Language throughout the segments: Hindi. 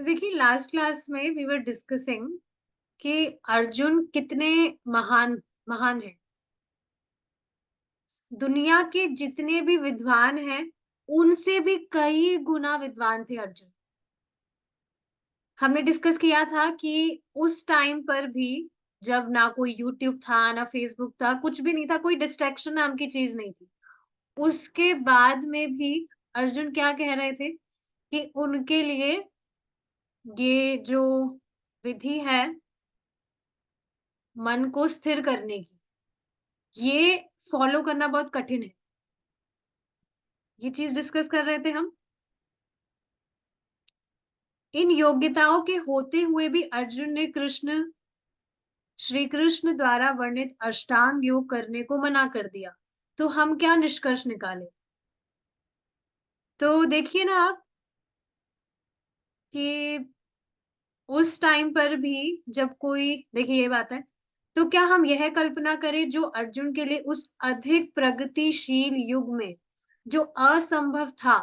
तो देखिए लास्ट क्लास में वी वर डिस्कसिंग कि अर्जुन कितने महान महान है। दुनिया के जितने भी विद्वान हैं उनसे भी कई गुना विद्वान थे अर्जुन। हमने डिस्कस किया था कि उस टाइम पर भी जब ना कोई यूट्यूब था ना फेसबुक था, कुछ भी नहीं था, कोई डिस्ट्रैक्शन नाम की चीज नहीं थी। उसके बाद में भी अर्जुन क्या कह रहे थे कि उनके लिए ये जो विधि है मन को स्थिर करने की, ये फॉलो करना बहुत कठिन है। ये चीज़ डिस्कस कर रहे थे हम। इन योग्यताओं के होते हुए भी अर्जुन ने श्री कृष्ण द्वारा वर्णित अष्टांग योग करने को मना कर दिया। तो हम क्या निष्कर्ष निकाले? तो देखिए ना आप कि उस टाइम पर भी जब कोई देखिए ये बात है, तो क्या हम यह कल्पना करें जो अर्जुन के लिए उस अधिक प्रगतिशील युग में जो असंभव था,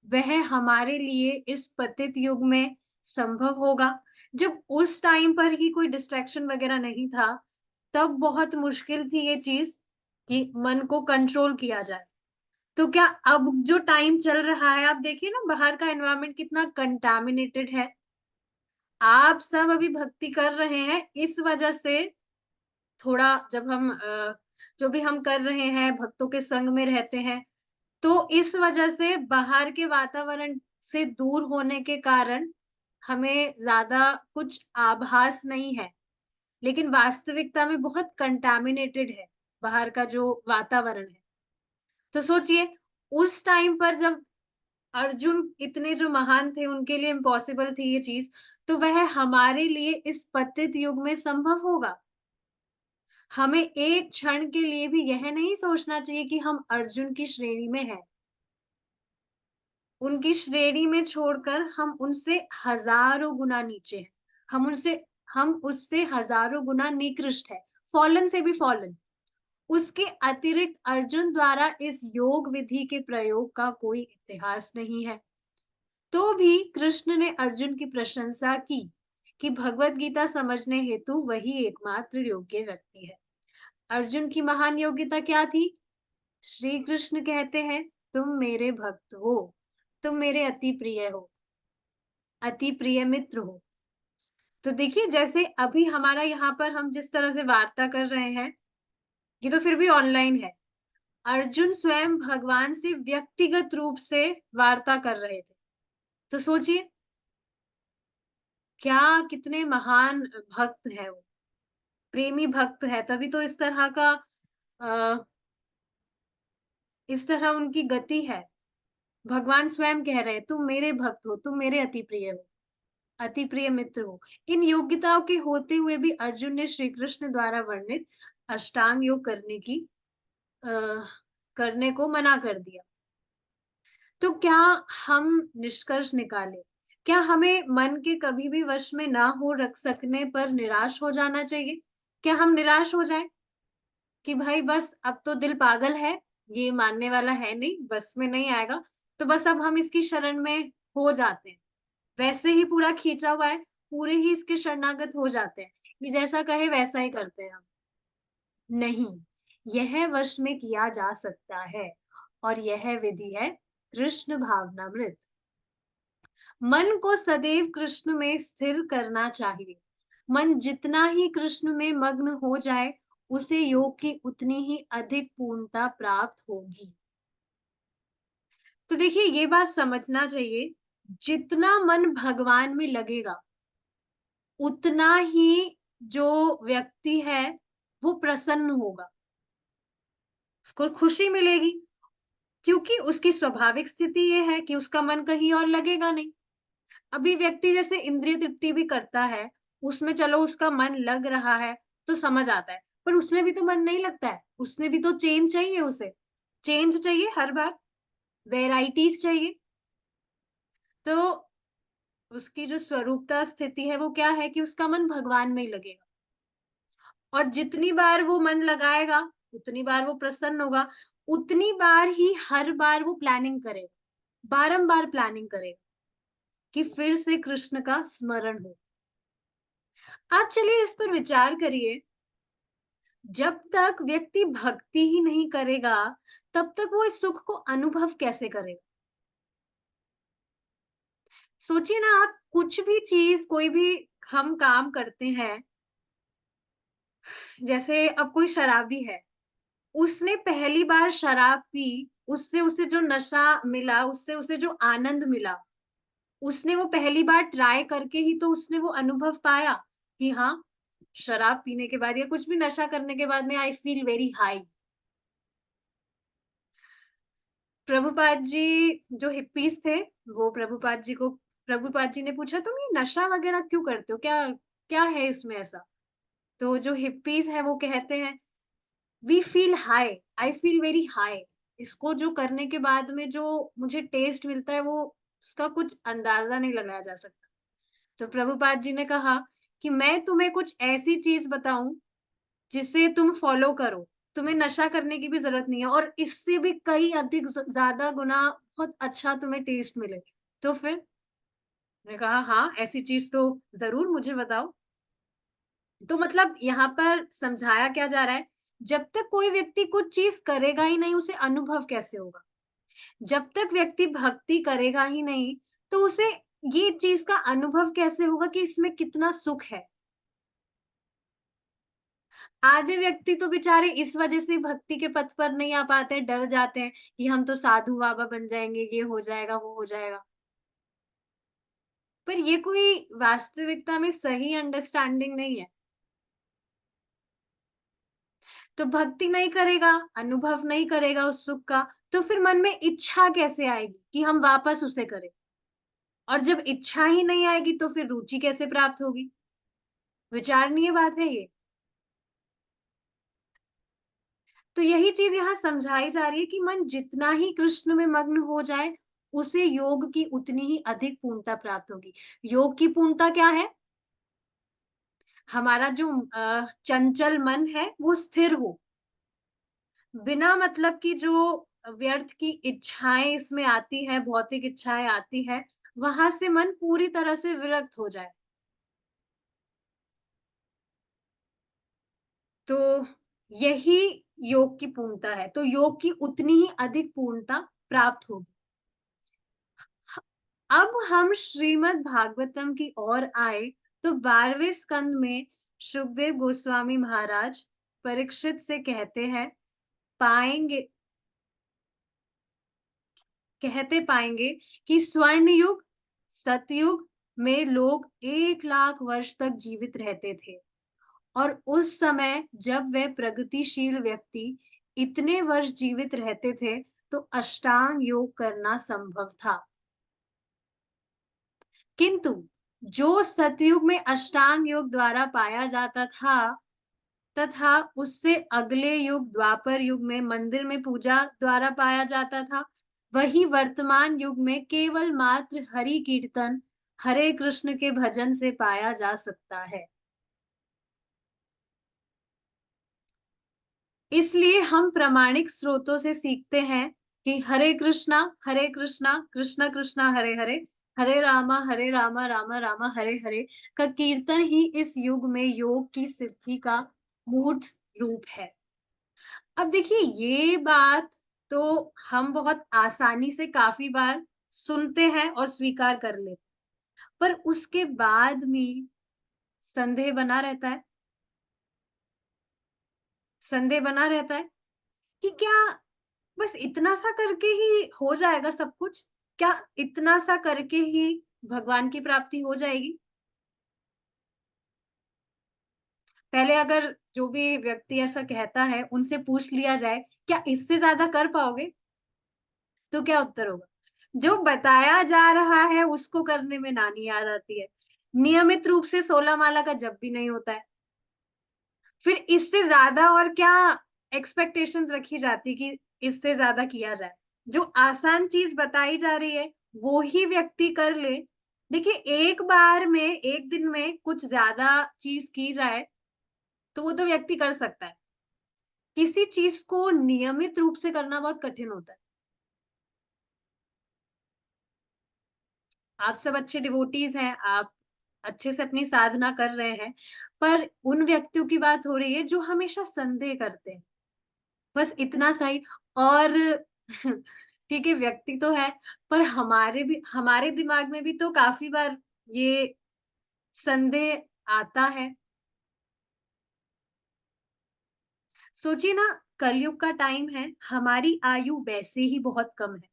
वह हमारे लिए इस पतित युग में संभव होगा? जब उस टाइम पर ही कोई डिस्ट्रैक्शन वगैरह नहीं था, तब बहुत मुश्किल थी ये चीज़ कि मन को कंट्रोल किया जाए। तो क्या अब जो टाइम चल रहा है, आप देखिए ना बाहर का एनवायरनमेंट कितना कंटामिनेटेड है। आप सब अभी भक्ति कर रहे हैं, इस वजह से थोड़ा जब हम जो भी हम कर रहे हैं, भक्तों के संग में रहते हैं, तो इस वजह से बाहर के वातावरण से दूर होने के कारण हमें ज़्यादा कुछ आभास नहीं है, लेकिन वास्तविकता में बहुत कंटामिनेटेड है, बाहर का जो वातावरण है। तो सोचिए, उस टाइम पर जब अर्जुन इतने जो महान थे, उनके लिए इम्पॉसिबल थी ये चीज़, तो वह हमारे लिए इस पतित युग में संभव होगा। हमें एक क्षण के लिए भी यह नहीं सोचना चाहिए कि हम अर्जुन की श्रेणी में हैं। उनकी श्रेणी में छोड़कर हम उनसे हज़ारों गुना नीचे हैं। हम उससे हज़ारों गुना निकृष्ट हैं, फ़ॉलन से भी फ़ॉलन। उसके अतिरिक्त अर्जुन द्वारा इस योग विधि के प्रयोग का कोई इतिहास नहीं है। तो भी कृष्ण ने अर्जुन की प्रशंसा की कि भगवत गीता समझने हेतु वही एकमात्र योग्य व्यक्ति है। अर्जुन की महान योग्यता क्या थी? श्री कृष्ण कहते हैं, तुम मेरे भक्त हो, तुम मेरे अति प्रिय हो, अति प्रिय मित्र हो। तो देखिए जैसे अभी हमारा यहाँ पर हम जिस तरह से वार्ता कर रहे हैं, ये तो फिर भी ऑनलाइन है। अर्जुन स्वयं भगवान से व्यक्तिगत रूप से वार्ता कर रहे थे। तो सोचिए, क्या कितने महान भक्त है वो, प्रेमी भक्त है, तभी तो अ, इस तरह उनकी गति है। भगवान स्वयं कह रहे हैं, तुम मेरे भक्त हो, तुम मेरे अति प्रिय हो, अति प्रिय मित्र हो। इन योग्यताओं के होते हुए भी अर्जुन ने श्री कृष्ण द्वारा वर्णित अष्टांग योग अ, करने को मना कर दिया। तो क्या हम निष्कर्ष निकालें? क्या हमें मन के कभी भी वश में ना हो रख सकने पर निराश हो जाना चाहिए? क्या हम निराश हो जाएँ कि भाई बस अब तो दिल पागल है, ये मानने वाला है नहीं, बस में नहीं आएगा, तो बस अब हम इसकी शरण में हो जाते हैं। वैसे ही पूरा खींचा हुआ है, पूरे ही इसके शरणागत हो जाते हैं, ये जैसा कहे वैसा ही करते हैं हम। नहीं, यह वश में किया जा सकता है और यह विधि है कृष्ण भावनामृत। मन को सदैव कृष्ण में स्थिर करना चाहिए। मन जितना ही कृष्ण में मग्न हो जाए, उसे योग की उतनी ही अधिक पूर्णता प्राप्त होगी। तो देखिए ये बात समझना चाहिए, जितना मन भगवान में लगेगा, उतना ही जो व्यक्ति है, वो प्रसन्न होगा, उसको खुशी मिलेगी, क्योंकि उसकी स्वाभाविक स्थिति ये है कि उसका मन कहीं और लगेगा नहीं। अभी व्यक्ति जैसे इंद्रिय तृप्ति भी करता है, उसमें चलो उसका मन लग रहा है, तो समझ आता है, पर उसमें भी तो मन नहीं लगता है, उसमें भी तो चेंज चाहिए उसे। चेंज चाहिए हर बार, वैराइटीज़ चाहिए। तो उसकी जो स्वरूपता स्थिति है, वो क्या है कि उसका मन भगवान में ही लगेगा। और जितनी बार वो मन लगाएगा, उतनी बार वो प्रसन्न होगा, उतनी बार ही हर बार वो प्लानिंग करेगा, बारंबार प्लानिंग करेगा। कि फिर से कृष्ण का स्मरण हो। आप चलिए इस पर विचार करिए, जब तक व्यक्ति भक्ति ही नहीं करेगा, तब तक वो इस सुख को अनुभव कैसे करेगा? सोचिए ना, आप कुछ भी चीज़, कोई भी हम काम करते हैं, जैसे अब कोई शराबी है, उसने पहली बार शराब पी, उससे उसे जो नशा मिला, उससे उसे जो आनंद मिला, उसने वो पहली बार ट्राई करके ही तो उसने वो अनुभव पाया कि हाँ, शराब पीने के बाद या कुछ भी नशा करने के बाद में I feel very high. Prabhupada ji जो हिप्पीज़ थे, वो प्रभुपाद जी ने पूछा, "तुम ये नशा वगैरह क्यों करते हो? क्या क्या है इसमें ऐसा?" तो जो हिप्पीज़ हैं, वो कहते हैं, "we feel high, I feel very high." इसको जो करने के बाद में जो मुझे टेस्ट मिलता है, वो उसका कुछ अंदाज़ा नहीं लगाया जा सकता। तो प्रभुपाद जी ने कहा कि मैं तुम्हें कुछ ऐसी चीज़ बताऊँ जिसे तुम फ़ॉलो करो। तुम्हें नशा करने की भी ज़रूरत नहीं है और इससे भी कई अधिक ज़्यादा गुना बहुत अच्छा तुम्हें टेस्ट मिले। तो फिर मैंने कहा, हाँ, ऐसी चीज़ तो ज़रूर मुझे बताओ। तो मतलब यहाँ पर समझाया क्या जा रहा है, जब तक कोई व्यक्ति कुछ चीज़ करेगा ही नहीं, उसे अनुभव कैसे होगा? जब तक व्यक्ति भक्ति करेगा ही नहीं, तो उसे ये चीज़ का अनुभव कैसे होगा कि इसमें कितना सुख है? आधे व्यक्ति तो बेचारे इस वजह से भक्ति के पथ पर नहीं आ पाते, डर जाते हैं कि हम तो साधु बाबा बन जाएँगे, ये हो जाएगा, वो हो जाएगा। पर ये कोई वास्तविकता में सही अंडरस्टैंडिंग नहीं है। तो भक्ति नहीं करेगा, अनुभव नहीं करेगा उस सुख का, तो फिर मन में इच्छा कैसे आएगी कि हम वापस उसे करें? और जब इच्छा ही नहीं आएगी तो फिर रुचि कैसे प्राप्त होगी? विचारणीय बात है ये। तो यही चीज़ यहाँ समझाई जा रही है कि मन जितना ही कृष्ण में मग्न हो जाए, उसे योग की उतनी ही अधिक पूर्णता प्राप्त होगी। योग की पूर्णता क्या है? हमारा जो चंचल मन है, वो स्थिर हो। बिना मतलब की जो व्यर्थ की इच्छाएँ इसमें आती हैं, भौतिक इच्छाएँ आती हैं, वहाँ से मन पूरी तरह से विरक्त हो जाए। तो यही योग की पूर्णता है। तो योग की उतनी ही अधिक पूर्णता प्राप्त होगी। अब हम श्रीमद् भागवतम की ओर आए तो 12वें स्कंद में सुखदेव गोस्वामी महाराज परीक्षित से कहते हैं, पाएंगे कहते पाएंगे कि स्वर्ण युग, सतयुग में लोग 1 लाख वर्ष तक जीवित रहते थे और उस समय जब वह प्रगतिशील व्यक्ति इतने वर्ष जीवित रहते थे तो अष्टांग योग करना संभव था। किंतु जो सतयुग में अष्टांग योग द्वारा पाया जाता था तथा उससे अगले युग द्वापर युग में मंदिर में पूजा द्वारा पाया जाता था, वही वर्तमान युग में केवल मात्र हरि कीर्तन, हरे कृष्ण के भजन से पाया जा सकता है। इसलिए हम प्रामाणिक स्रोतों से सीखते हैं कि हरे कृष्णा कृष्ण कृष्णा हरे हरे, हरे रामा रामा रामा हरे हरे का कीर्तन ही इस युग में योग की सिद्धि का मूर्त रूप है। अब देखिए, ये बात तो हम बहुत आसानी से काफी बार सुनते हैं और स्वीकार कर लेते हैं, पर उसके बाद भी संदेह बना रहता है, संदेह बना रहता है कि क्या बस इतना सा करके ही हो जाएगा सब कुछ? क्या इतना सा करके ही भगवान की प्राप्ति हो जाएगी? पहले अगर जो भी व्यक्ति ऐसा कहता है, उनसे पूछ लिया जाए, क्या इससे ज़्यादा कर पाओगे? तो क्या उत्तर होगा? जो बताया जा रहा है, उसको करने में नानी याद आती है। नियमित रूप से 16 माला का जप भी नहीं होता है। फिर इससे ज़्यादा और क्या एक्सपेक्टेशंस रखी जाती कि इससे ज़्यादा किया जाए। जो आसान चीज़ बताई जा रही है, वो ही व्यक्ति कर ले। देखिए, एक बार में, एक दिन में कुछ ज़्यादा चीज़ की जाए, तो वो तो व्यक्ति कर सकता है। किसी चीज़ को नियमित रूप से करना बहुत कठिन होता है। आप सब अच्छे डिवोटीज़ हैं, आप अच्छे से अपनी साधना कर रहे हैं, पर उन व्यक्तियों की बात हो रही है जो हमेशा संदेह करते हैं। बस इतना सही। और ठीक है, व्यक्ति तो है, पर हमारे दिमाग में भी तो काफ़ी बार ये संदेह आता है। सोचिए ना, कलयुग का टाइम है, हमारी आयु वैसे ही बहुत कम है,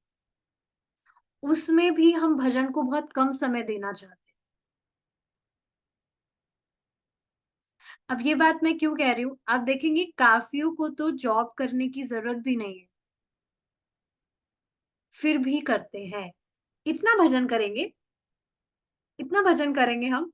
उसमें भी हम भजन को बहुत कम समय देना चाहते हैं। अब ये बात मैं क्यों कह रही हूँ, आप देखेंगे काफ़ियों को तो जॉब करने की ज़रूरत भी नहीं है, फिर भी करते हैं। इतना भजन करेंगे, इतना भजन करेंगे हम।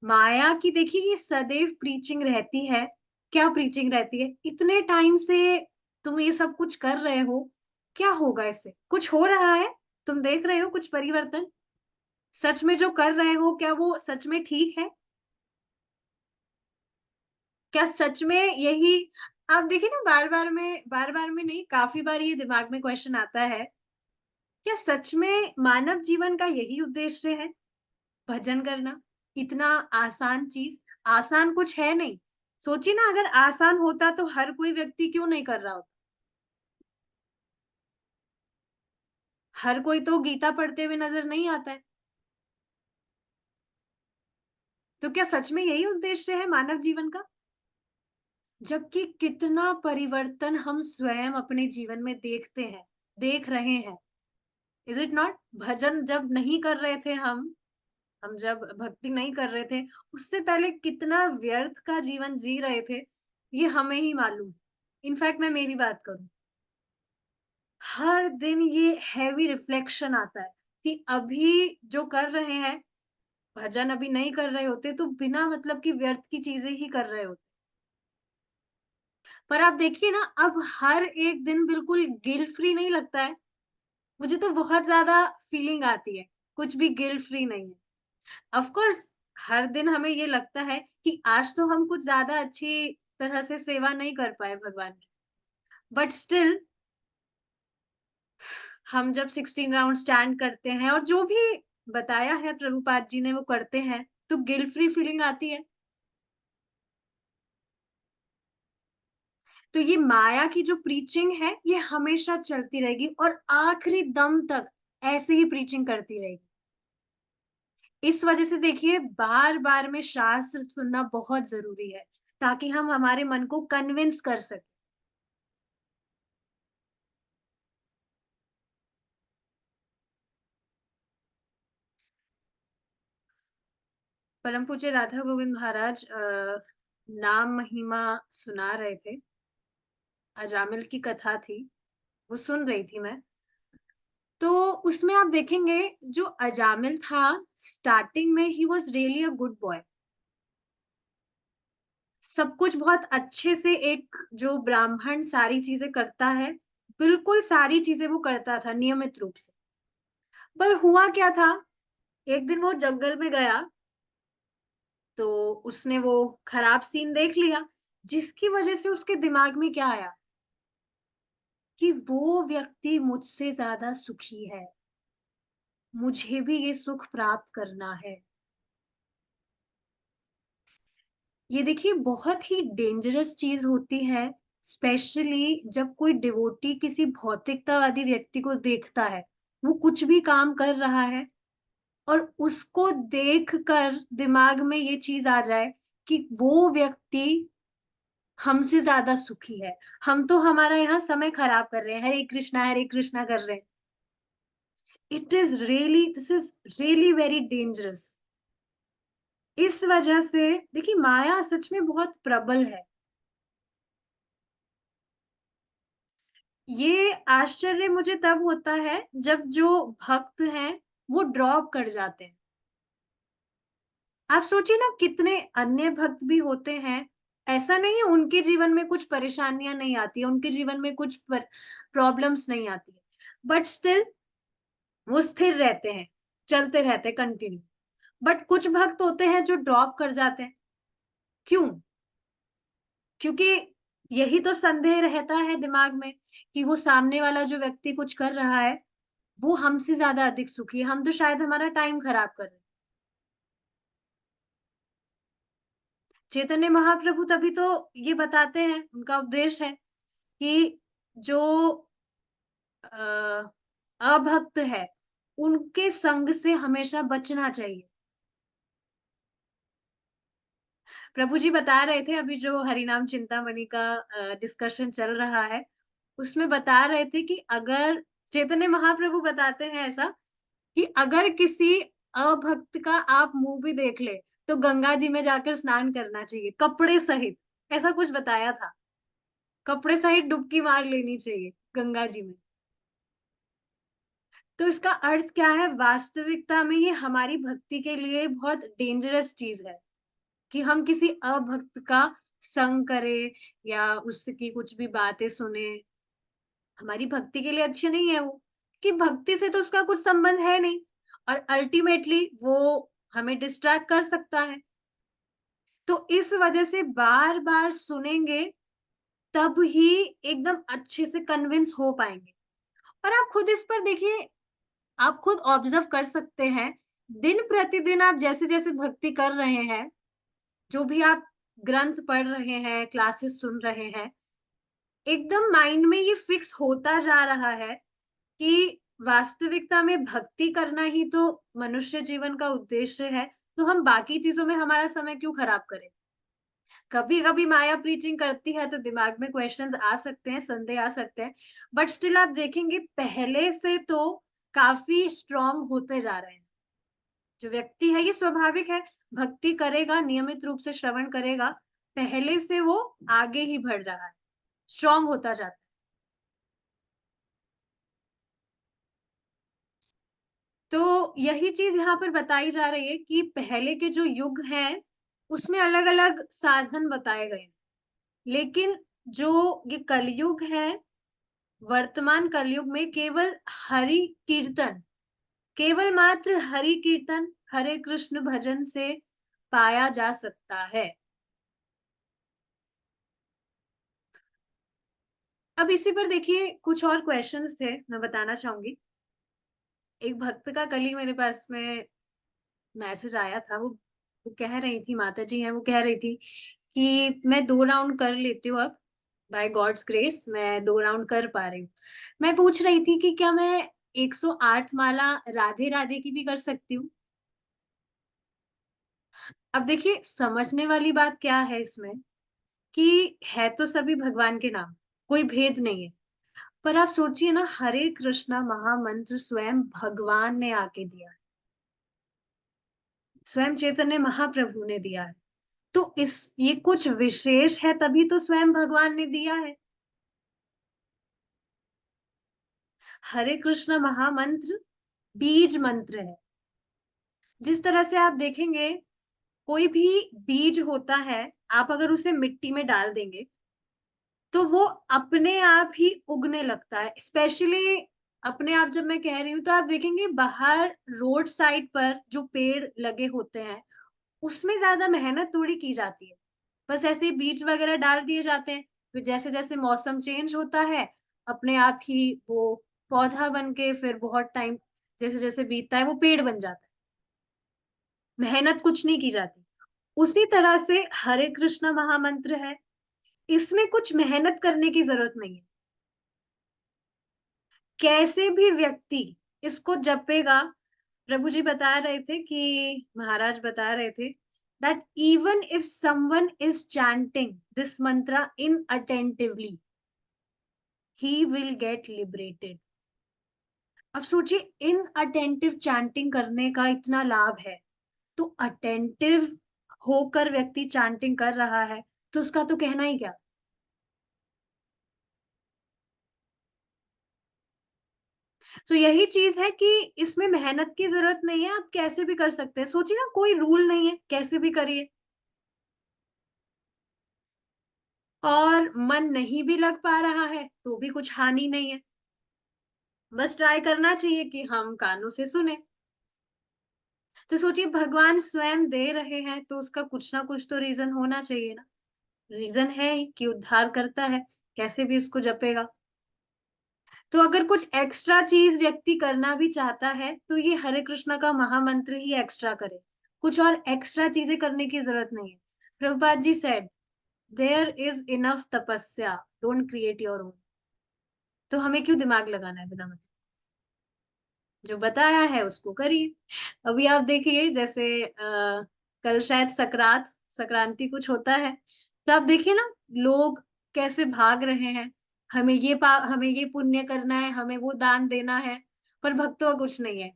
माया की देखिए ये सदैव प्रीचिंग रहती है। क्या प्रीचिंग रहती है? इतने टाइम से तुम ये सब कुछ कर रहे हो, क्या होगा इससे? कुछ हो रहा है? तुम देख रहे हो कुछ परिवर्तन? सच में जो कर रहे हो, क्या वो सच में ठीक है? क्या सच में यही आप देखिए ना, बार-बार में नहीं, काफ़ी बार ये दिमाग में क्वेश्चन आता है, क्या सच में मानव जीवन का यही उद्देश्य है? भजन करना? इतना आसान चीज़, आसान कुछ है नहीं। सोचिए ना, अगर आसान होता तो हर कोई व्यक्ति क्यों नहीं कर रहा होता? हर कोई तो गीता पढ़ते हुए नज़र नहीं आता है। तो क्या सच में यही उद्देश्य है मानव जीवन का? जबकि कितना परिवर्तन हम स्वयं अपने जीवन में देखते हैं, देख रहे हैं। Is it not? भजन जब नहीं कर रहे थे हम जब भक्ति नहीं कर रहे थे, उससे पहले कितना व्यर्थ का जीवन जी रहे थे, ये हमें ही मालूम। इनफैक्ट मैं मेरी बात करूँ, हर दिन ये हेवी रिफ्लेक्शन आता है कि अभी जो कर रहे हैं, भजन अभी नहीं कर रहे होते तो बिना मतलब की व्यर्थ की चीज़ें ही कर रहे होते। पर आप देखिए ना, अब हर एक दिन बिल्कुल गिल्ट फ्री नहीं लगता है। मुझे तो बहुत ज़्यादा फीलिंग आती है, कुछ भी गिल्ट फ्री नहीं है। ऑफ कोर्स हर दिन हमें ये लगता है कि आज तो हम कुछ ज़्यादा अच्छी तरह से सेवा नहीं कर पाए भगवान की। बट स्टिल हम जब 16 राउंड स्टैंड करते हैं और जो भी बताया है प्रभुपाद जी ने वो करते हैं, तो गिल्ट फ्री फीलिंग आती है। तो ये माया की जो प्रीचिंग है, ये हमेशा चलती रहेगी और आखिरी दम तक ऐसे ही प्रीचिंग करती रहेगी। इस वजह से देखिए बार-बार में शास्त्र सुनना बहुत ज़रूरी है, ताकि हम हमारे मन को कन्विंस कर सकें। परम पूज्य राधा गोविंद महाराज नाम महिमा सुना रहे थे। अजामिल की कथा थी, वो सुन रही थी मैं। तो उसमें आप देखेंगे जो अजामिल था, स्टार्टिंग में he was really a good boy. सब कुछ बहुत अच्छे से एक जो ब्राह्मण सारी चीज़ें करता है, बिल्कुल सारी चीज़ें वो करता था नियमित रूप से। पर हुआ क्या था, एक दिन वो जंगल में गया, तो उसने वो खराब सीन देख लिया, जिसकी वज़ह से उसके दिमाग में क्या आया कि वो व्यक्ति मुझसे ज़्यादा सुखी है, मुझे भी ये सुख प्राप्त करना है। ये देखिए बहुत ही डेंजरस चीज़ होती है, स्पेशली जब कोई डिवोटी किसी भौतिकतावादी व्यक्ति को देखता है, वो कुछ भी काम कर रहा है और उसको देखकर दिमाग में ये चीज़ आ जाए कि वो व्यक्ति हमसे ज़्यादा सुखी है। हम तो हमारा यहाँ समय खराब कर रहे हैं, हरे कृष्णा कर रहे हैं। It is really this is really very dangerous. इस वजह से देखिए माया सच में बहुत प्रबल है। ये आश्चर्य मुझे तब होता है जब जो भक्त हैं वो ड्रॉप कर जाते हैं। आप सोचिए ना, कितने अन्य भक्त भी होते हैं, ऐसा नहीं है उनके जीवन में कुछ परेशानियाँ नहीं आती है, उनके जीवन में कुछ प्रॉब्लम्स नहीं आती है। बट स्टिल वो स्थिर रहते हैं, चलते रहते हैं कंटिन्यू। बट कुछ भक्त होते हैं जो ड्रॉप कर जाते हैं। क्यों? क्योंकि यही तो संदेह रहता है दिमाग में कि वो सामने वाला जो व्यक्ति कुछ कर रहा है, वो हमसे ज़्यादा अधिक सुखी है, हम तो शायद हमारा टाइम खराब कर रहे हैं। चैतन्य महाप्रभु तभी तो ये बताते हैं, उनका उपदेश है कि जो अ, अभक्त है, उनके संग से हमेशा बचना चाहिए। प्रभु जी बता रहे थे अभी जो हरिनाम चिंतामणि का डिस्कशन चल रहा है, उसमें बता रहे थे कि अगर चैतन्य महाप्रभु बताते हैं ऐसा कि अगर किसी अभक्त का आप मुँह भी देख ले, तो गंगा जी में जाकर स्नान करना चाहिए, कपड़े सहित, ऐसा कुछ बताया था। कपड़े सहित डुबकी मार लेनी चाहिए गंगा जी में। तो इसका अर्थ क्या है? वास्तविकता में ये हमारी भक्ति के लिए बहुत डेंजरस चीज़ है, कि हम किसी अभक्त का संग करें या उसकी कुछ भी बातें सुने, हमारी भक्ति के लिए अच्छी नहीं है वो, कि भक्ति से तो उसका कुछ संबंध है नहीं और अल्टीमेटली वो हमें डिस्ट्रैक्ट कर सकता है। तो इस वजह से बार-बार सुनेंगे, तब ही एकदम अच्छे से कन्विंस हो पाएँगे। और आप खुद इस पर देखिए, आप खुद ऑब्ज़र्व कर सकते हैं, दिन-प्रतिदिन आप जैसे-जैसे भक्ति कर रहे हैं, जो भी आप ग्रंथ पढ़ रहे हैं, क्लासेस सुन रहे हैं, एकदम माइंड में ये फिक्स होता जा रहा है कि वास्तविकता में भक्ति करना ही तो मनुष्य जीवन का उद्देश्य है, तो हम बाकी चीज़ों में हमारा समय क्यों खराब करें? कभी-कभी माया प्रीचिंग करती है तो दिमाग में क्वेश्चंस आ सकते हैं, संदेह आ सकते हैं, बट स्टिल आप देखेंगे पहले से तो काफ़ी स्ट्रॉन्ग होते जा रहे हैं। जो व्यक्ति है ये स्वाभाविक है, भक्ति करेगा, नियमित रूप से श्रवण करेगा, पहले से वो आगे ही बढ़ रहा है, स्ट्रॉन्ग होता जाता है। तो यही चीज़ यहाँ पर बताई जा रही है कि पहले के जो युग हैं, उसमें अलग-अलग साधन बताए गए हैं। लेकिन जो ये कलयुग है, वर्तमान कलयुग में केवल हरि कीर्तन, केवल मात्र हरि कीर्तन, हरे कृष्ण भजन से पाया जा सकता है। अब इसी पर देखिए कुछ और क्वेश्चन्स थे, मैं बताना चाहूँगी। एक भक्त का कल ही मेरे पास में मैसेज आया था, वो कह रही थी, माताजी हैं, वो कह रही थी कि मैं 2 राउंड कर लेती हूँ अब, बाय गॉड्स ग्रेस मैं 2 राउंड कर पा रही हूँ। मैं पूछ रही थी कि क्या मैं 108 माला राधे-राधे की भी कर सकती हूँ? अब देखिए समझने वाली बात क्या है इसमें कि है तो सभी भगवान के नाम, कोई भेद नहीं है। पर आप सोचिए ना, हरे कृष्णा महामंत्र स्वयं भगवान ने आके दिया है, स्वयं चैतन्य महाप्रभु ने दिया है। तो इस ये कुछ विशेष है तभी तो स्वयं भगवान ने दिया है। हरे कृष्ण महामंत्र बीज मंत्र है। जिस तरह से आप देखेंगे, कोई भी बीज होता है, आप अगर उसे मिट्टी में डाल देंगे, तो वो अपने आप ही उगने लगता है। स्पेशली अपने आप जब मैं कह रही हूँ, तो आप देखेंगे बाहर रोड साइड पर जो पेड़ लगे होते हैं, उसमें ज़्यादा मेहनत थोड़ी की जाती है। बस ऐसे ही बीज वगैरह डाल दिए जाते हैं, फिर जैसे-जैसे मौसम चेंज होता है, अपने आप ही वो पौधा बन के फिर बहुत टाइम जैसे-जैसे बीतता है, वो पेड़ बन जाता है। मेहनत कुछ नहीं की जाती। उसी तरह से हरे कृष्ण महामंत्र है, इसमें कुछ मेहनत करने की ज़रूरत नहीं है। कैसे भी व्यक्ति इसको जपेगा, प्रभु जी बता रहे थे कि महाराज बता रहे थे that even if someone is chanting this mantra inattentively, he will get liberated. अब सोचिए इनअटेंटिव चैंटिंग करने का इतना लाभ है, तो अटेंटिव होकर व्यक्ति चैंटिंग कर रहा है, तो उसका तो कहना ही क्या। तो यही चीज है कि इसमें मेहनत की जरूरत नहीं है, आप कैसे भी कर सकते हैं। सोचिए ना, कोई रूल नहीं है, कैसे भी करिए। और मन नहीं भी लग पा रहा है तो भी कुछ हानि नहीं है, बस ट्राई करना चाहिए कि हम कानों से सुने। तो सोचिए भगवान स्वयं दे रहे हैं तो उसका कुछ ना कुछ तो रीजन होना चाहिए ना। रीजन है ही कि उद्धार करता है, कैसे भी इसको जपेगा। तो अगर कुछ एक्स्ट्रा चीज़ व्यक्ति करना भी चाहता है, तो ये हरे कृष्णा का महामंत्र ही एक्स्ट्रा करे। कुछ और एक्स्ट्रा चीज़ें करने की ज़रूरत नहीं है। Prabhupada ji said, "there is enough तपस्या, डोंट क्रिएट योर ओन।" तो हमें क्यों दिमाग लगाना है बिना मतलब? जो बताया है उसको करिए। अभी आप देखिए जैसे कल शायद संक्रांति कुछ होता है, तो आप देखिए ना लोग कैसे भाग रहे हैं, हमें ये पुण्य करना है, हमें वो दान देना है, पर भक्तों का कुछ नहीं है।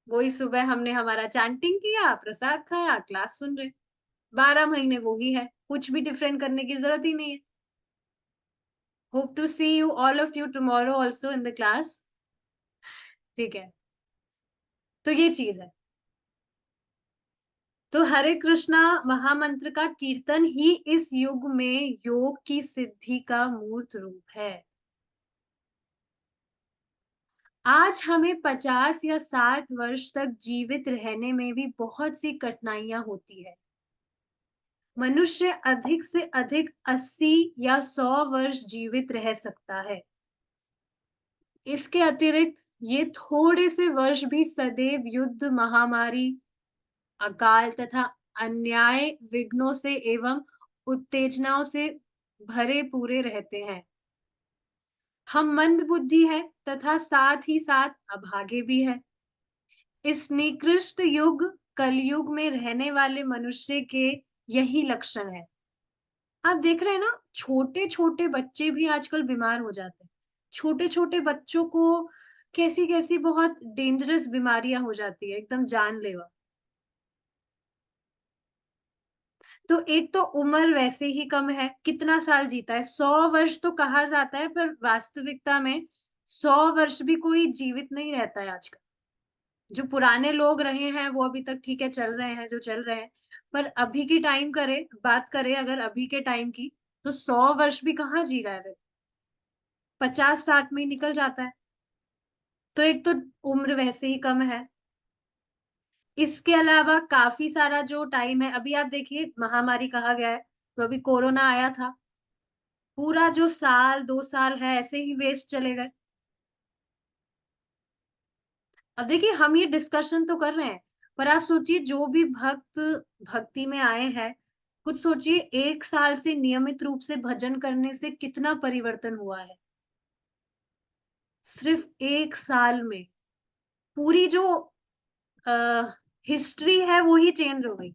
वही सुबह हमने हमारा चैंटिंग किया, प्रसाद खाया, क्लास सुन रहे। 12 महीने वो ही है, कुछ भी डिफरेंट करने की ज़रूरत ही नहीं है। Hope to see you all of you tomorrow also in the class. ठीक है, तो ये चीज़ है। तो हरे कृष्णा महामंत्र का कीर्तन ही इस युग में योग की सिद्धि का मूर्त रूप है। आज हमें 50 या 60 वर्ष तक जीवित रहने में भी बहुत सी कठिनाइयां होती है। मनुष्य अधिक से अधिक 80 या 100 वर्ष जीवित रह सकता है। इसके अतिरिक्त ये थोड़े से वर्ष भी सदैव युद्ध, महामारी, अकाल तथा अन्याय, विघ्नों से एवं उत्तेजनाओं से भरे पूरे रहते हैं। हम मंदबुद्धि है तथा साथ ही साथ अभागे भी है। इस निकृष्ट युग कलयुग में रहने वाले मनुष्य के यही लक्षण है। आप देख रहे हैं ना, छोटे-छोटे बच्चे भी आजकल बीमार हो जाते हैं। छोटे-छोटे बच्चों को कैसी-कैसी बहुत डेंजरस बीमारियां हो जाती है, एकदम जानलेवा। तो एक तो उम्र वैसे ही कम है, कितना साल जीता है? 100 वर्ष तो कहा जाता है, पर वास्तविकता में 100 वर्ष भी कोई जीवित नहीं रहता है आजकल। जो पुराने लोग रहे हैं, वो अभी तक ठीक है, चल रहे हैं जो चल रहे हैं। पर अभी की बात करें अगर अभी के टाइम की, तो 100 वर्ष भी कहाँ जी रहा है व्यक्ति, 50-60 में ही निकल जाता है। तो एक तो उम्र वैसे ही कम है। इसके अलावा काफ़ी सारा जो टाइम है, अभी आप देखिए महामारी कहा गया है, तो अभी कोरोना आया था। पूरा जो साल 2 साल है ऐसे ही वेस्ट चले गए। अब देखिए हम ये डिस्कशन तो कर रहे हैं, पर आप सोचिए जो भी भक्त भक्ति में आए हैं, खुद सोचिए 1 साल से नियमित रूप से भजन करने से कितना परिवर्तन हुआ है। सिर्फ़ 1 साल में पूरी जो अ, हिस्ट्री है वो ही चेंज हो गई।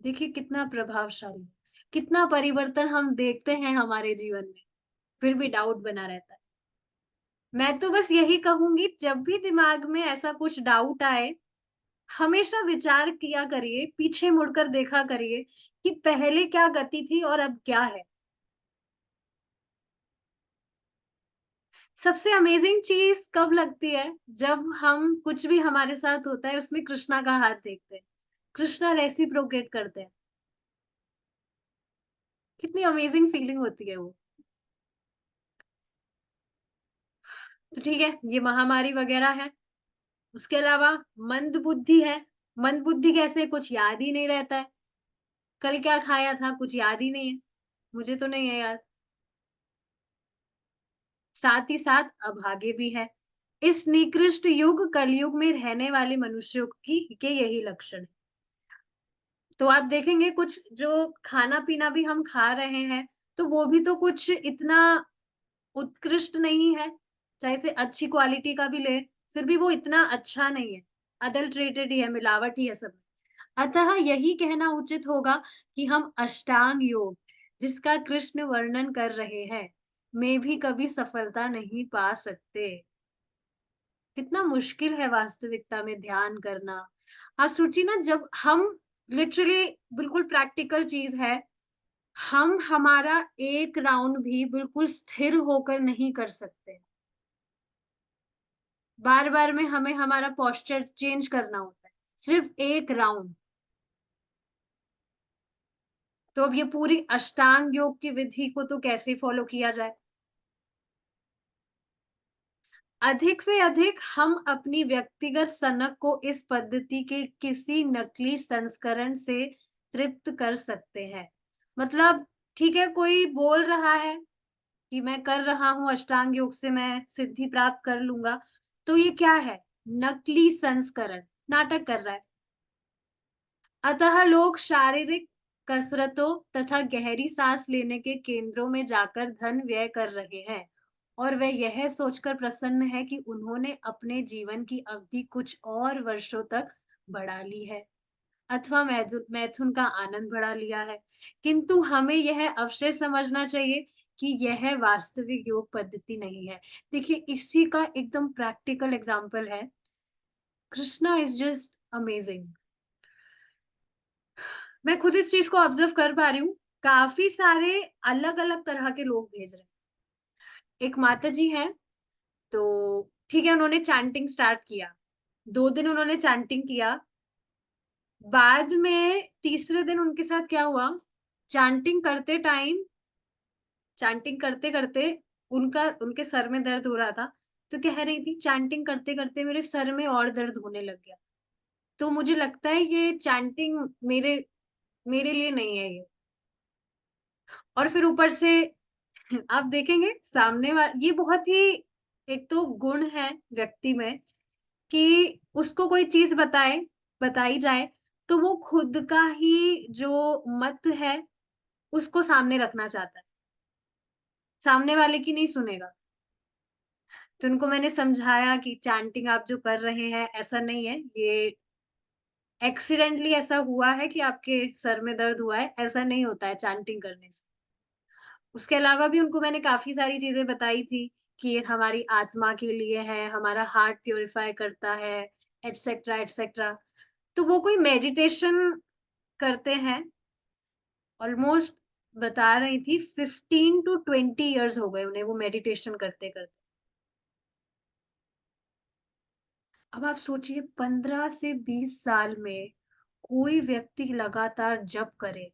देखिए कितना प्रभावशाली, कितना परिवर्तन हम देखते हैं हमारे जीवन में, फिर भी डाउट बना रहता है। मैं तो बस यही कहूँगी जब भी दिमाग में ऐसा कुछ डाउट आए, हमेशा विचार किया करिए, पीछे मुड़कर देखा करिए कि पहले क्या गति थी और अब क्या है। सबसे अमेज़िंग चीज़ कब लगती है? जब हम कुछ भी हमारे साथ होता है उसमें कृष्णा का हाथ देखते हैं। कृष्णा रेसिप्रोकेट करते हैं। कितनी अमेज़िंग फीलिंग होती है वो। तो ठीक है, ये महामारी वग़ैरह है। उसके अलावा मंदबुद्धि है। मंदबुद्धि कैसे? कुछ याद ही नहीं रहता है। कल क्या खाया था कुछ याद ही नहीं है। मुझे तो नहीं है याद। साथ ही साथ अभागे भी है। इस निकृष्ट युग कलयुग में रहने वाले मनुष्यों की के यही लक्षण हैं। तो आप देखेंगे कुछ जो खाना-पीना भी हम खा रहे हैं, तो वो भी तो कुछ इतना उत्कृष्ट नहीं है। चाहे से अच्छी क्वालिटी का भी लें, फिर भी वो इतना अच्छा नहीं है। अडल्टरेटेड ही है, मिलावट ही है सब। अतः यही कहना उचित होगा कि हम अष्टांग योग, जिसका कृष्ण वर्णन कर रहे हैं, में भी कभी सफलता नहीं पा सकते। कितना मुश्किल है वास्तविकता में ध्यान करना। आप सोचिए ना जब हम लिटरली बिल्कुल प्रैक्टिकल चीज़ है, हम हमारा 1 राउंड भी बिल्कुल स्थिर होकर नहीं कर सकते। बार-बार में हमें हमारा पोस्चर चेंज करना होता है, सिर्फ़ 1 राउंड। तो अब ये पूरी अष्टांग योग की विधि को तो कैसे फॉलो किया जाए? अधिक से अधिक हम अपनी व्यक्तिगत सनक को इस पद्धति के किसी नकली संस्करण से तृप्त कर सकते हैं। मतलब ठीक है, कोई बोल रहा है कि मैं कर रहा हूँ अष्टांग योग से मैं सिद्धि प्राप्त कर लूँगा, तो ये क्या है? नकली संस्करण, नाटक कर रहा है। अतः लोग शारीरिक कसरतों तथा गहरी सांस लेने के केंद्रों में जाकर धन व्यय कर रहे हैं और वे यह सोचकर प्रसन्न है कि उन्होंने अपने जीवन की अवधि कुछ और वर्षों तक बढ़ा ली है अथवा मैथुन का आनंद बढ़ा लिया है। किंतु हमें यह अवश्य समझना चाहिए कि यह वास्तविक योग पद्धति नहीं है। देखिए, इसी का एकदम प्रैक्टिकल एग्जाम्पल है। Krishna is just amazing. मैं खुद इस चीज को ऑब्जर्व कर पा रही हूँ। काफी सारे अलग अलग तरह के लोग भेज रहे हैं। एक माता जी हैं, तो ठीक है, उन्होंने चैंटिंग स्टार्ट किया। 2 दिन उन्होंने चैंटिंग किया। बाद में तीसरे दिन उनके साथ क्या हुआ, चैंटिंग करते टाइम, चैंटिंग करते करते उनका उनके सर में दर्द हो रहा था। तो कह रही थी चैंटिंग करते करते मेरे सर में और दर्द होने लग गया। तो मुझे लगता है ये चैंटिंग मेरे मेरे लिए नहीं है ये। और फिर ऊपर से आप देखेंगे सामने वाला, ये बहुत ही एक तो गुण है व्यक्ति में कि उसको कोई चीज बताई जाए तो वो खुद का ही जो मत है उसको सामने रखना चाहता है, सामने वाले की नहीं सुनेगा। तो उनको मैंने समझाया कि चैंटिंग आप जो कर रहे हैं ऐसा नहीं है, ये एक्सीडेंटली ऐसा हुआ है कि आपके सर में दर्द हुआ है, ऐसा नहीं होता है चैंटिंग करने से। उसके अलावा भी उनको मैंने काफ़ी सारी चीज़ें बताई थी कि ये हमारी आत्मा के लिए है, हमारा हार्ट प्यूरिफाई करता है, एटसेट्रा, एटसेट्रा। तो वो कोई मेडिटेशन करते हैं, ऑलमोस्ट बता रही थी 15 टू 20 इयर्स हो गए उन्हें वो मेडिटेशन करते-करते। अब आप सोचिए 15 से 20 साल में कोई व्यक्ति लगातार जप करे,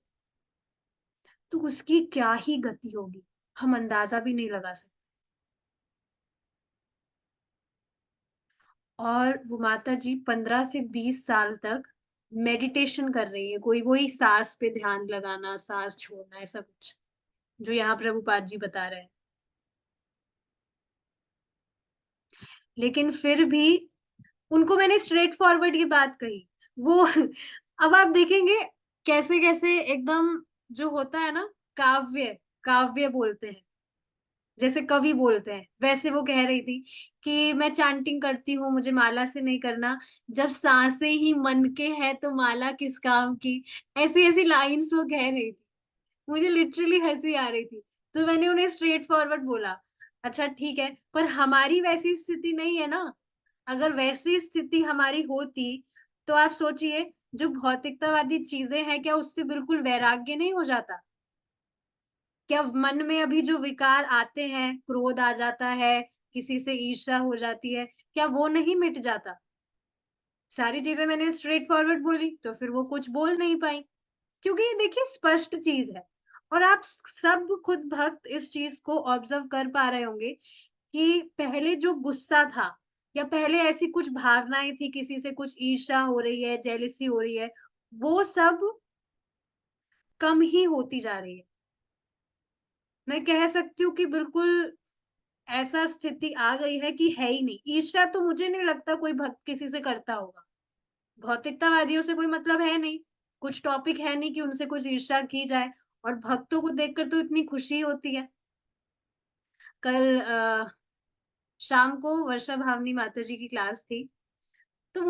तो उसकी क्या ही गति होगी, हम अंदाज़ा भी नहीं लगा सकते। और वो माताजी 15 से 20 साल तक मेडिटेशन कर रही है, कोई वही साँस पे ध्यान लगाना, साँस छोड़ना, ऐसा कुछ, जो यहाँ प्रभुपाद जी बता रहे हैं। लेकिन फिर भी उनको मैंने स्ट्रेट फॉरवर्ड ये बात कही। वो अब आप देखेंगे कैसे-कैसे एकदम जो होता है ना, काव्य काव्य बोलते हैं। जैसे कवि बोलते हैं, वैसे वो कह रही थी कि मैं चैंटिंग करती हूँ, मुझे माला से नहीं करना, जब साँसें ही मन के हैं तो माला किस काम की। ऐसी-ऐसी लाइन्स वो कह रही थी। मुझे लिटरली हँसी आ रही थी। तो मैंने उन्हें स्ट्रेट फॉरवर्ड बोला, अच्छा ठीक है, पर हमारी वैसी स्थिति नहीं है ना। अगर वैसी स्थिति हमारी होती, तो आप सोचिए जो भौतिकतावादी चीज़ें हैं, क्या उससे बिल्कुल वैराग्य नहीं हो जाता? क्या मन में अभी जो विकार आते हैं, क्रोध आ जाता है, किसी से ईर्ष्या हो जाती है, क्या वो नहीं मिट जाता? सारी चीज़ें मैंने स्ट्रेट फॉरवर्ड बोली, तो फिर वो कुछ बोल नहीं पाईं, क्योंकि ये देखिए स्पष्ट चीज़ है और आप सब खुद भक्त इस चीज़ को ऑब्ज़र्व कर पा रहे होंगे कि पहले जो गुस्सा था या पहले ऐसी कुछ भावनाएँ थी, किसी से कुछ ईर्ष्या हो रही है, जेलसी हो रही है, वो सब कम ही होती जा रही है। मैं कह सकती हूँ कि बिल्कुल ऐसा स्थिति आ गई है कि है ही नहीं। ईर्ष्या तो मुझे नहीं लगता कोई भक्त किसी से करता होगा। भौतिकतावादियों से कोई मतलब है नहीं। कुछ टॉपिक है नहीं कि उनसे कुछ ईर्ष्या की जाए और भक्तों को देखकर तो इतनी खुशी होती है। कल शाम को वर्षा भावनी माता जी की क्लास थी। तो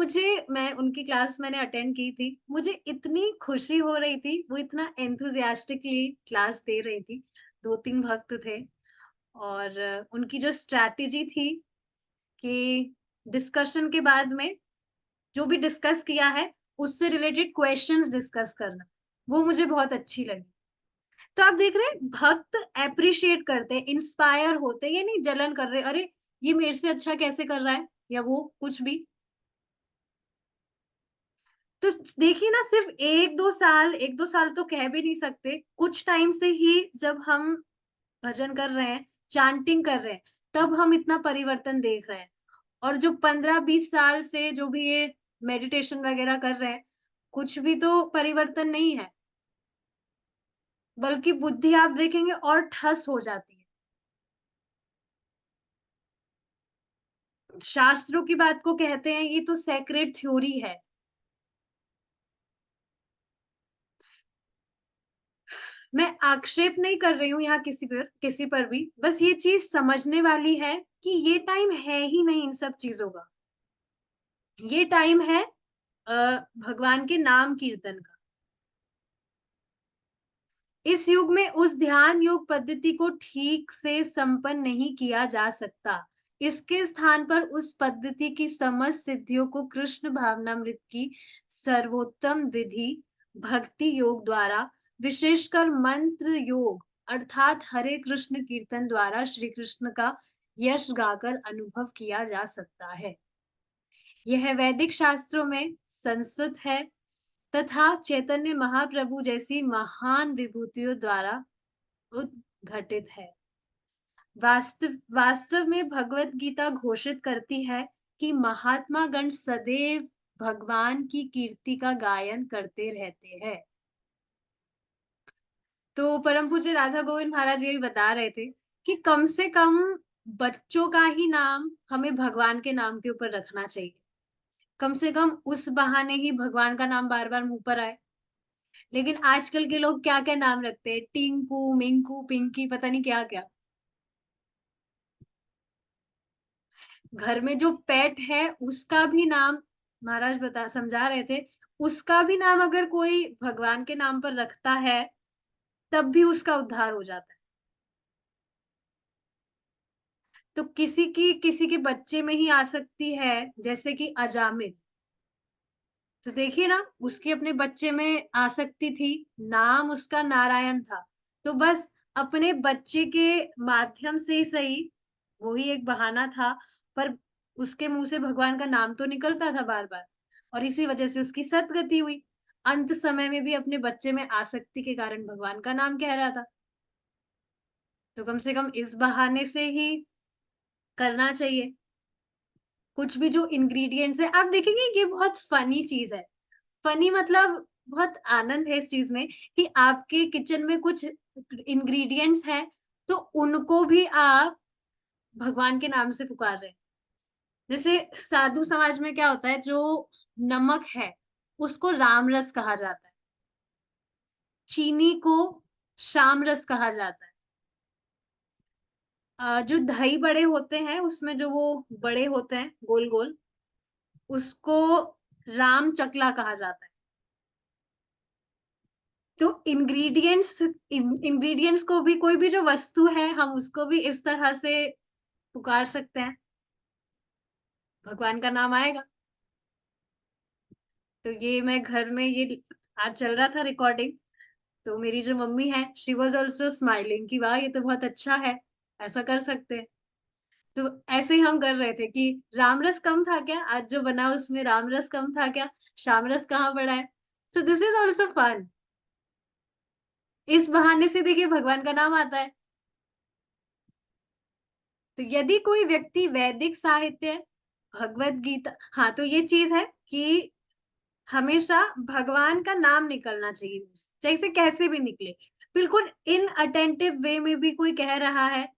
मैं उनकी क्लास मैंने अटेंड की थी। मुझे इतनी खुशी हो रही थी, वो इतना एंथुसियास्टिकली क्लास दे रही थी। 2-3 भक्त थे और उनकी जो स्ट्रैटेजी थी कि डिस्कशन के बाद में जो भी डिस्कस किया है, उससे रिलेटेड क्वेश्चंस डिस्कस करना, वो मुझे बहुत अच्छी लगी। तो आप देख रहे हैं भक्त एप्रिशिएट करते हैं, इंस्पायर होते हैं, ये नहीं जलन कर रहे, अरे! ये मेरे से अच्छा कैसे कर रहा है या वो कुछ भी। तो देखिए ना सिर्फ 1-2 साल तो कह भी नहीं सकते, कुछ टाइम से ही जब हम भजन कर रहे हैं, चैंटिंग कर रहे हैं, तब हम इतना परिवर्तन देख रहे हैं। और जो 15-20 साल से जो भी ये मेडिटेशन वगैरह कर रहे हैं, कुछ भी तो परिवर्तन नहीं है। बल्कि बुद्धि आप देखेंगे और ठस हो जाती है। शास्त्रों की बात को कहते हैं ये तो सेक्रेड थ्योरी है। मैं आक्षेप नहीं कर रही हूँ यहाँ किसी पर भी, बस ये चीज़ समझने वाली है कि ये टाइम है ही नहीं इन सब चीज़ों का। ये टाइम है अ, भगवान के नाम कीर्तन का। इस युग में उस ध्यान योग पद्धति को ठीक से संपन्न नहीं किया जा सकता। इसके स्थान पर उस पद्धति की समस्त सिद्धियों को कृष्ण भावनामृत की सर्वोत्तम विधि भक्ति योग द्वारा, विशेषकर मंत्र योग अर्थात हरे कृष्ण कीर्तन द्वारा श्री कृष्ण का यश गाकर अनुभव किया जा सकता है। यह वैदिक शास्त्रों में संस्तुत है तथा चैतन्य महाप्रभु जैसी महान विभूतियों द्वारा उद्घटित है। वास्तव वास्तव में भगवत गीता घोषित करती है कि महात्मा गण सदैव भगवान की कीर्ति का गायन करते रहते हैं। तो परम पूज्य राधा गोविंद महाराज ये भी बता रहे थे कि कम से कम बच्चों का ही नाम हमें भगवान के नाम के ऊपर रखना चाहिए। कम से कम उस बहाने ही भगवान का नाम बार-बार मुँह पर आए। लेकिन आजकल के लोग क्या-क्या नाम रखते हैं, टिंकू, मिंकू, पिंकी पता नहीं क्या-क्या। घर में जो पेट है उसका भी नाम महाराज बता समझा रहे थे, उसका भी नाम अगर कोई भगवान के नाम पर रखता है, तब भी उसका उद्धार हो जाता है। तो किसी के बच्चे में ही आसक्ति है, जैसे कि अजामिल, तो देखिए ना उसके अपने बच्चे में आसक्ति थी, नाम उसका नारायण था। तो बस अपने बच्चे के माध्यम से ही सही, वो ही एक बहाना था, पर उसके मुँह से भगवान का नाम तो निकलता था बार-बार और इसी वजह से उसकी सद्गति हुई। अंत समय में भी अपने बच्चे में आसक्ति के कारण भगवान का नाम कह रहा था। तो कम से कम इस बहाने से ही करना चाहिए। कुछ भी जो इंग्रीडिएंट्स हैं, आप देखेंगे ये बहुत फ़नी चीज़ है। फ़नी मतलब बहुत आनंद है इस चीज़ में कि आपके किचन में कुछ इंग्रीडिएंट्स हैं, तो उनको भी आप भगवान के नाम से पुकार रहे हैं। जैसे साधु समाज में क्या होता है, जो नमक है, उसको राम रस कहा जाता है। चीनी को शाम रस कहा जाता है। जो दही बड़े होते हैं, उसमें जो वो बड़े होते हैं गोल-गोल, उसको राम चकला कहा जाता है। तो इंग्रीडिएंट्स को भी कोई भी जो वस्तु है, हम उसको भी इस तरह से पुकार सकते हैं, भगवान का नाम आएगा। तो ये मैं घर में ये आज चल रहा था रिकॉर्डिंग, तो मेरी जो मम्मी है, शी वाज़ आल्सो स्माइलिंग कि वाह! ये तो बहुत अच्छा है, ऐसा कर सकते हैं। तो ऐसे ही हम कर रहे थे कि राम रस कम था क्या? आज जो बना उसमें राम रस कम था क्या? शाम रस कहाँ पड़ा है? So this is also fun. इस बहाने से देखिए भगवान का नाम आता है। तो यदि कोई व्यक्ति वैदिक साहित्य, भगवत गीता हाँ, तो ये चीज़ है कि हमेशा भगवान का नाम निकलना चाहिए मुँह से, चाहे से कैसे भी निकले। बिल्कुल इनअटेंटिव वे में भी कोई कह रहा है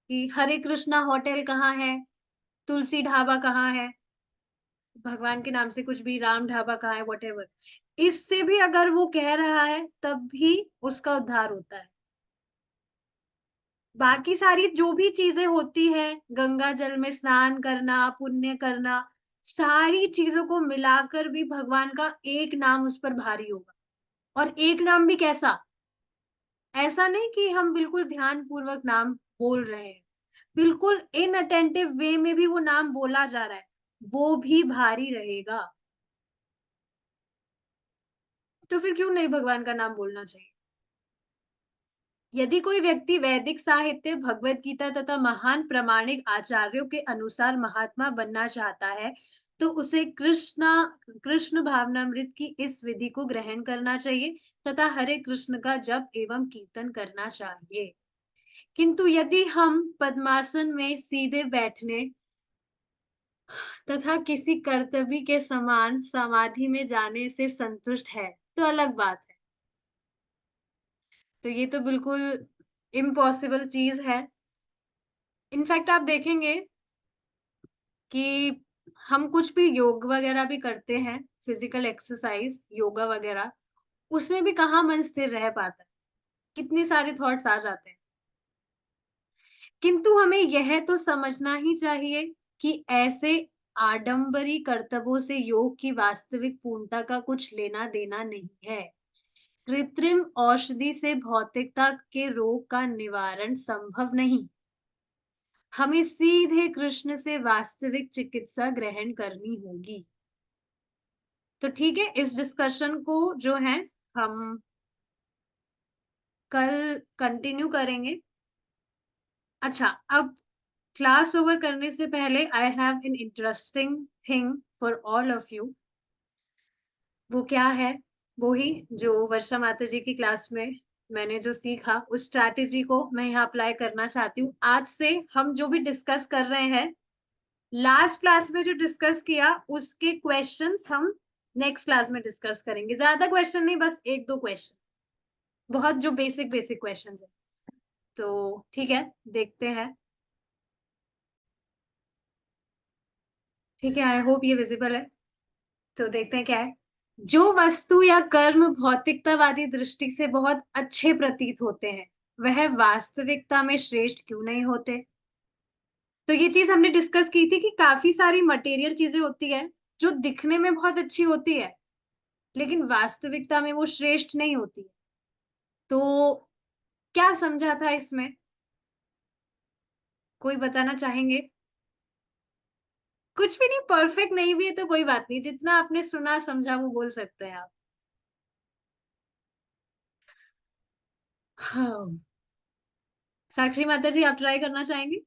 कि हरे कृष्णा होटल कहाँ है? तुलसी ढाबा कहाँ है? भगवान के नाम से कुछ भी राम ढाबा कहाँ है? व्हाटएवर। इससे भी अगर वो कह रहा है, तब भी उसका उद्धार होता है। बाकी सारी जो भी चीज़ें होती हैं, गंगा जल में स्नान करना, पुण्य करना, सारी चीज़ों को मिलाकर भी भगवान का एक नाम उस पर भारी होगा। और एक नाम भी कैसा? ऐसा नहीं कि हम बिल्कुल ध्यानपूर्वक नाम बोल रहे हैं। बिल्कुल इनअटेंटिव वे में भी वो नाम बोला जा रहा है, वो भी भारी रहेगा। तो फिर क्यों नहीं भगवान का नाम बोलना चाहिए? यदि कोई व्यक्ति वैदिक साहित्य, भगवत गीता तथा महान प्रामाणिक आचार्यों के अनुसार महात्मा बनना चाहता है, तो उसे कृष्ण भावनामृत की इस विधि को ग्रहण करना चाहिए तथा हरे कृष्ण का जप एवं कीर्तन करना चाहिए। किंतु यदि हम पद्मासन में सीधे बैठने तथा किसी कर्तव्य के समान समाधि में जाने से संतुष्ट है, तो अलग बात है। तो ये तो बिल्कुल इम्पॉसिबल चीज है। इनफैक्ट आप देखेंगे कि हम कुछ भी योग वगैरह भी करते हैं, फिजिकल एक्सरसाइज, योगा वगैरह, उसमें भी कहाँ मन स्थिर रह पाता है, कितने सारे थॉट्स आ जाते हैं। किंतु हमें यह तो समझना ही चाहिए कि ऐसे आडंबरी कर्तव्यों से योग की वास्तविक पूर्णता का कुछ लेना देना नहीं है। कृत्रिम औषधि से भौतिकता के रोग का निवारण संभव नहीं। हमें सीधे कृष्ण से वास्तविक चिकित्सा ग्रहण करनी होगी। तो ठीक है, इस डिस्कशन को जो है हम कल कंटिन्यू करेंगे। अच्छा, अब क्लास ओवर करने से पहले I have an interesting thing for all of you. वो क्या है? वो ही जो वर्षा माता जी की क्लास में मैंने जो सीखा, उस स्ट्रैटेजी को मैं यहाँ अप्लाई करना चाहती हूँ। आज से हम जो भी डिस्कस कर रहे हैं, लास्ट क्लास में जो डिस्कस किया उसके क्वेश्चंस हम नेक्स्ट क्लास में डिस्कस करेंगे। ज्यादा क्वेश्चन नहीं, बस एक दो क्वेश्चन, बहुत जो बेसिक बेसिक क्वेश्चंस है। तो ठीक है, देखते हैं। ठीक है, आई होप ये विजिबल है। तो देखते हैं क्या है। जो वस्तु या कर्म भौतिकतावादी दृष्टि से बहुत अच्छे प्रतीत होते हैं, वह वास्तविकता में श्रेष्ठ क्यों नहीं होते? तो ये चीज हमने डिस्कस की थी कि काफी सारी मटेरियल चीजें होती है जो दिखने में बहुत अच्छी होती है, लेकिन वास्तविकता में वो श्रेष्ठ नहीं होती। तो क्या समझा था इसमें? कोई बताना चाहेंगे? कुछ भी नहीं, परफेक्ट नहीं भी है तो कोई बात नहीं, जितना आपने सुना समझा वो बोल सकते हैं आप। हाँ, साक्षी माता जी आप ट्राई करना चाहेंगे?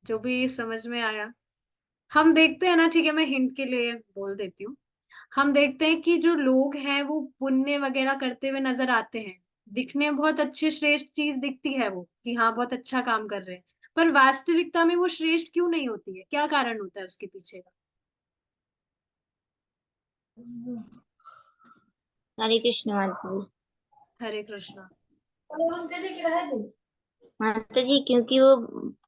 जो भी समझ में आया। हम देखते हैं ना, ठीक है, मैं हिंट के लिए बोल देती हूँ। हम देखते हैं कि जो लोग हैं वो पुण्य वगैरह करते हुए नजर आते हैं, दिखने में बहुत अच्छी श्रेष्ठ चीज दिखती है वो, कि हाँ बहुत अच्छा काम कर रहे हैं, पर वास्तविकता में वो श्रेष्ठ क्यों नहीं होती है? क्या कारण होता है उसके पीछे का? हरे कृष्ण माता जी। हरे कृष्णा। माता जी क्योंकि वो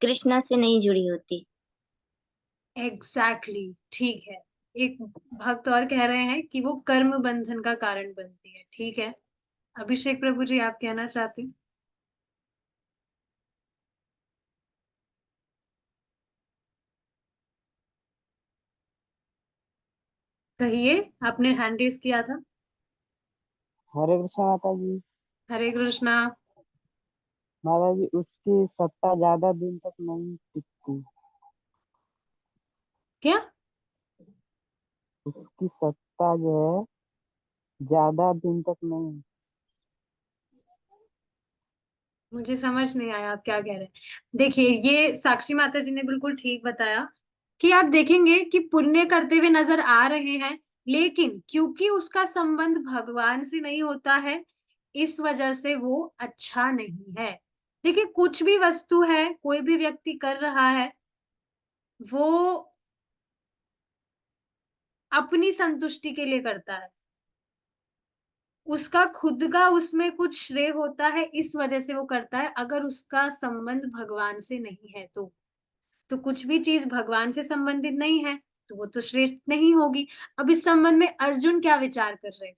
कृष्णा से नहीं जुड़ी होती। एग्जैक्टली ठीक है। एक भक्त और कह रहे हैं कि वो कर्म बंधन का कारण बनती है। ठीक है, अभिषेक प्रभु जी आप कहना चाहते हैं? कहिए, आपने हैंड रेस किया था। हरे कृष्ण माता जी। हरे कृष्णा। माता जी उसकी सत्ता ज्यादा दिन तक नहीं टिकती। क्या? उसकी सत्ता जो है ज्यादा दिन तक नहीं। मुझे समझ नहीं आया आप क्या कह रहे हैं। देखिए, ये साक्षी माता जी ने बिल्कुल ठीक बताया कि आप देखेंगे कि पुण्य करते हुए नजर आ रहे हैं, लेकिन क्योंकि उसका संबंध भगवान से नहीं होता है, इस वजह से वो अच्छा नहीं है। देखिए, कुछ भी वस्तु है, कोई भी व्यक्ति कर रहा है, वो अपनी संतुष्टि के लिए करता है, उसका खुद का उसमें कुछ श्रेय होता है, इस वजह से वो करता है। अगर उसका संबंध भगवान से नहीं है तो कुछ भी चीज भगवान से संबंधित नहीं है तो वो तो श्रेष्ठ नहीं होगी। अब इस संबंध में अर्जुन क्या विचार कर रहे थे?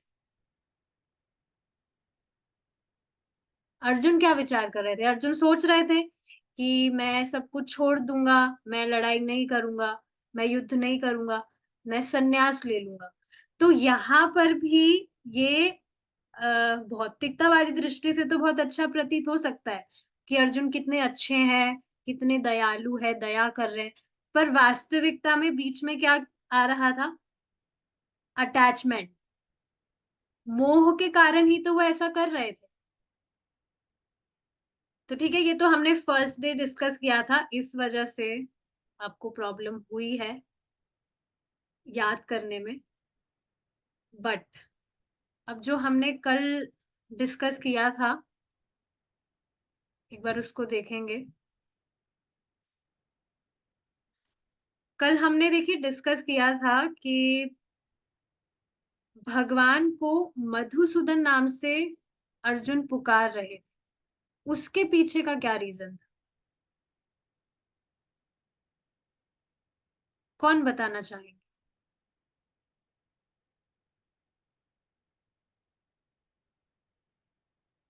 अर्जुन क्या विचार कर रहे थे? अर्जुन सोच रहे थे कि मैं सब कुछ छोड़ दूंगा, मैं लड़ाई नहीं करूंगा, मैं युद्ध नहीं करूंगा, मैं संन्यास ले लूंगा। तो यहाँ पर भी ये भौतिकतावादी दृष्टि से तो बहुत अच्छा प्रतीत हो सकता है कि अर्जुन कितने अच्छे हैं, कितने दयालु है, दया कर रहे हैं। पर वास्तविकता में बीच में क्या आ रहा था? अटैचमेंट, मोह के कारण ही तो वो ऐसा कर रहे थे। तो ठीक है, ये तो हमने फर्स्ट डे डिस्कस किया था, इस वजह से आपको प्रॉब्लम हुई है याद करने में। बट अब जो हमने कल डिस्कस किया था, एक बार उसको देखेंगे। कल हमने देखिए डिस्कस किया था कि भगवान को मधुसूदन नाम से अर्जुन पुकार रहे थे, उसके पीछे का क्या रीजन था? कौन बताना चाहेंगे?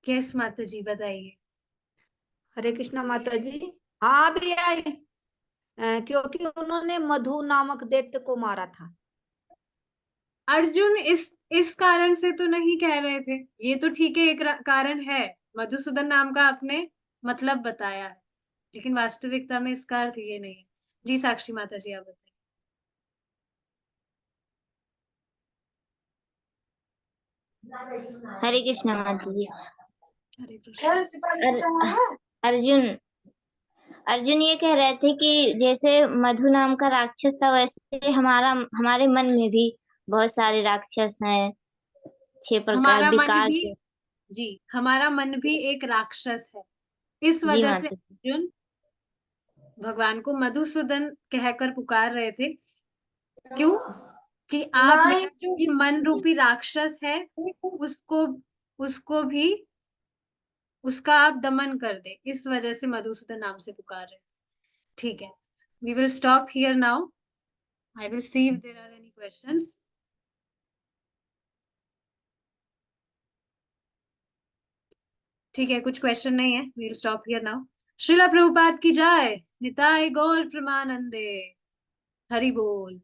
यस माता जी, बताइए। हरे कृष्णा माता जी। हाँ भी आई। क्योंकि उन्होंने मधु नामक दैत्य को मारा था। अर्जुन इस कारण से तो नहीं कह रहे थे। ये तो ठीक है, एक कारण है, मधुसूदन नाम का आपने मतलब बताया है, लेकिन वास्तविकता में इसका अर्थ ये नहीं है। जी साक्षी माता जी, आप बताइए। हरे कृष्णा माता जी। हरे कृष्ण। अर्जुन अर्जुन ये कह रहे थे कि जैसे मधु नाम का राक्षस था, वैसे हमारे मन में भी बहुत सारे राक्षस हैं, 6 प्रकार हमारा मन विकार भी, के। जी, हमारा मन भी एक राक्षस है। इस जी वजह से माता जी। अर्जुन भगवान को मधुसूदन कहकर पुकार रहे थे। क्यों? कि आप मेरा जो ये मन रूपी राक्षस है, उसको उसको भी, उसका आप दमन कर दे, इस वजह से मधुसूदन नाम से पुकार रहे हैं। ठीक है, we will stop here now. I will see if there are any questions. ठीक है, कुछ क्वेश्चन नहीं है, we will stop here now. Shrila Prabhupada की जय। निताय गौर प्रमानंदे। हरि बोल।